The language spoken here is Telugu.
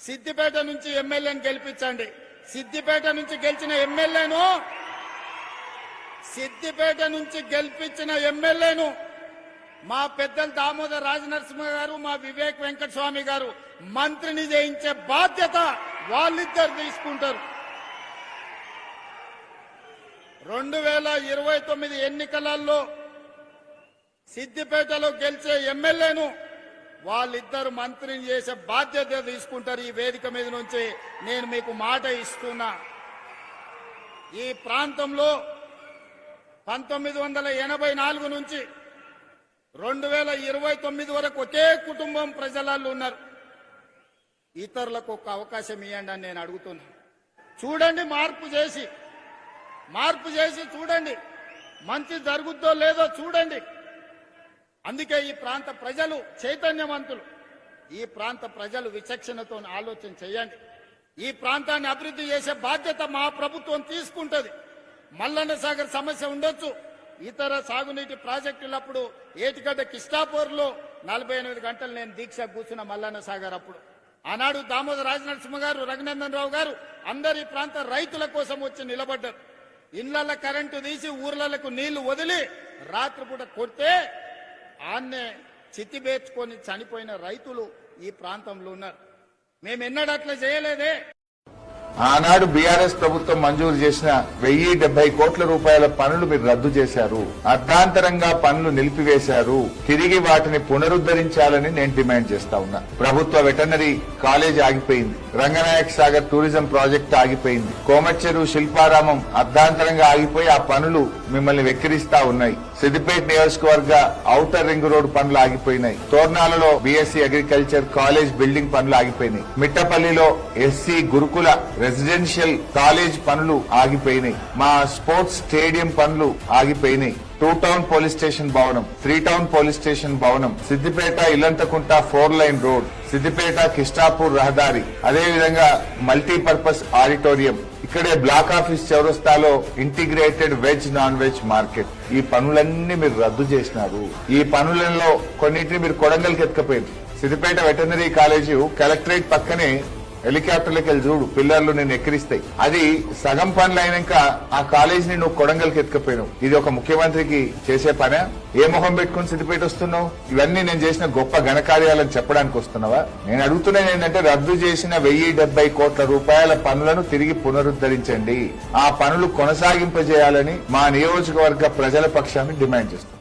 సిద్దిపేట నుంచి ఎమ్మెల్యేని గెలిపించండి. సిద్దిపేట నుంచి గెలిపించిన ఎమ్మెల్యేను మా పెద్దలు దామోదర్ రాజనరసింహ గారు, మా వివేక్ వెంకటస్వామి గారు మంత్రిని చేయించే బాధ్యత వాళ్ళిద్దరు తీసుకుంటారు. 2029 ఎన్నికలలో సిద్దిపేటలో గెలిచే ఎమ్మెల్యేను వాళ్ళిద్దరు మంత్రిని చేసే బాధ్యత తీసుకుంటారు. ఈ వేదిక మీద నుంచి నేను మీకు మాట ఇస్తున్నా. ఈ ప్రాంతంలో 1984 నుంచి 2029 వరకు ఒకే కుటుంబం ప్రజలలో ఉన్నారు. ఇతరులకు ఒక అవకాశం ఇవ్వండి అని నేను అడుగుతున్నా. చూడండి, మార్పు చేసి చూడండి, మంచి జరుగుద్దో లేదో చూడండి. అందుకే ఈ ప్రాంత ప్రజలు చైతన్యవంతులు. ఈ ప్రాంత ప్రజలు విచక్షణతో ఆలోచన చేయండి. ఈ ప్రాంతాన్ని అభివృద్ధి చేసే బాధ్యత మా ప్రభుత్వం తీసుకుంటది. మల్లన్న సాగర్ సమస్య ఉండొచ్చు, ఇతర సాగునీటి ప్రాజెక్టులప్పుడు ఏటిగడ్డ కిష్టాపూర్లో 48 గంటలు నేను దీక్ష కూర్చున్న మల్లన్న సాగర్ అప్పుడు. ఆనాడు దామోదర్ రాజనరసింహ గారు, రఘునందన్ రావు గారు అందరి ప్రాంత రైతుల కోసం వచ్చి నిలబడ్డారు. ఇళ్ల కరెంటు తీసి ఊర్లకు నీళ్లు వదిలి రాత్రిపూట కొడితే ఆన్నే చితిబేర్చుకొని చనిపోయిన రైతులు ఈ ప్రాంతంలో ఉన్నారు. మేమెన్నడూ అట్లా చేయలేదే. ఆనాడు బీఆర్ఎస్ ప్రభుత్వం మంజూరు చేసిన 1070 కోట్ల రూపాయల పనులు మీరు రద్దు చేశారు. అర్ధాంతరంగా పనులు నిలిపివేశారు. తిరిగి వాటిని పునరుద్ధరించాలని నేను డిమాండ్ చేస్తా ఉన్నా. ప్రభుత్వ వెటర్నరీ కాలేజ్ ఆగిపోయింది. రంగనాయక సాగర్ టూరిజం ప్రాజెక్టు ఆగిపోయింది. కోమచ్చెరు శిల్పారామం అర్ధాంతరంగా ఆగిపోయి ఆ పనులు మిమ్మల్ని వెక్కిరిస్తా ఉన్నాయి. సిద్దిపేట నియోజకవర్గ ఔటర్ రింగ్ రోడ్ పనులు ఆగిపోయినాయి. తోర్నాలలో బీఎస్సీ అగ్రికల్చర్ కాలేజ్ బిల్డింగ్ పనులు ఆగిపోయినాయి. మిట్టపల్లిలో ఎస్సీ గురుకుల రెసిడెన్షియల్ కాలేజ్ పనులు ఆగిపోయినాయి. మా స్పోర్ట్స్ స్టేడియం పనులు ఆగిపోయినాయి. 2 టౌన్ పోలీస్ స్టేషన్ భవనం, 3 టౌన్ పోలీస్ స్టేషన్ భవనం, సిద్దిపేట ఇల్లంతకుంట 4 లైన్ రోడ్, సిద్దిపేట కిష్టాపూర్ రహదారి, అదేవిధంగా మల్టీపర్పస్ ఆడిటోరియం, ఇక్కడే బ్లాక్ ఆఫీస్ చౌరస్తాలో integrated veg non veg market. ఈ పనులన్నీ మీరు రద్దు చేసినారు. ఈ పనులలో కొన్నింటిని మీరు కొడంగల్కి ఎత్తుకపోయింది. సిద్దిపేట వెటర్నరీ కాలేజీ కలెక్టరేట్ పక్కనే హెలికాప్టర్లకి వెళ్ళి చూడు, పిల్లర్లు నేను ఎక్కిరిస్తాయి. అది సగం పనులు అయినాక ఆ కాలేజీని నువ్వు కొడంగల్కి ఎత్తుకపోయినావు. ఇది ఒక ముఖ్యమంత్రికి చేసే పనే? ఏ మొహం పెట్టుకుని సిద్దిపేట వస్తున్నావు? ఇవన్నీ నేను చేసిన గొప్ప ఘనకార్యాలను చెప్పడానికి వస్తున్నావా? నేను అడుగుతున్నది ఏంటంటే రద్దు చేసిన 1070 కోట్ల రూపాయల పనులను తిరిగి పునరుద్ధరించండి. ఆ పనులు కొనసాగింపజేయాలని మా నియోజకవర్గ ప్రజల పక్షాన్ని డిమాండ్ చేస్తున్నాం.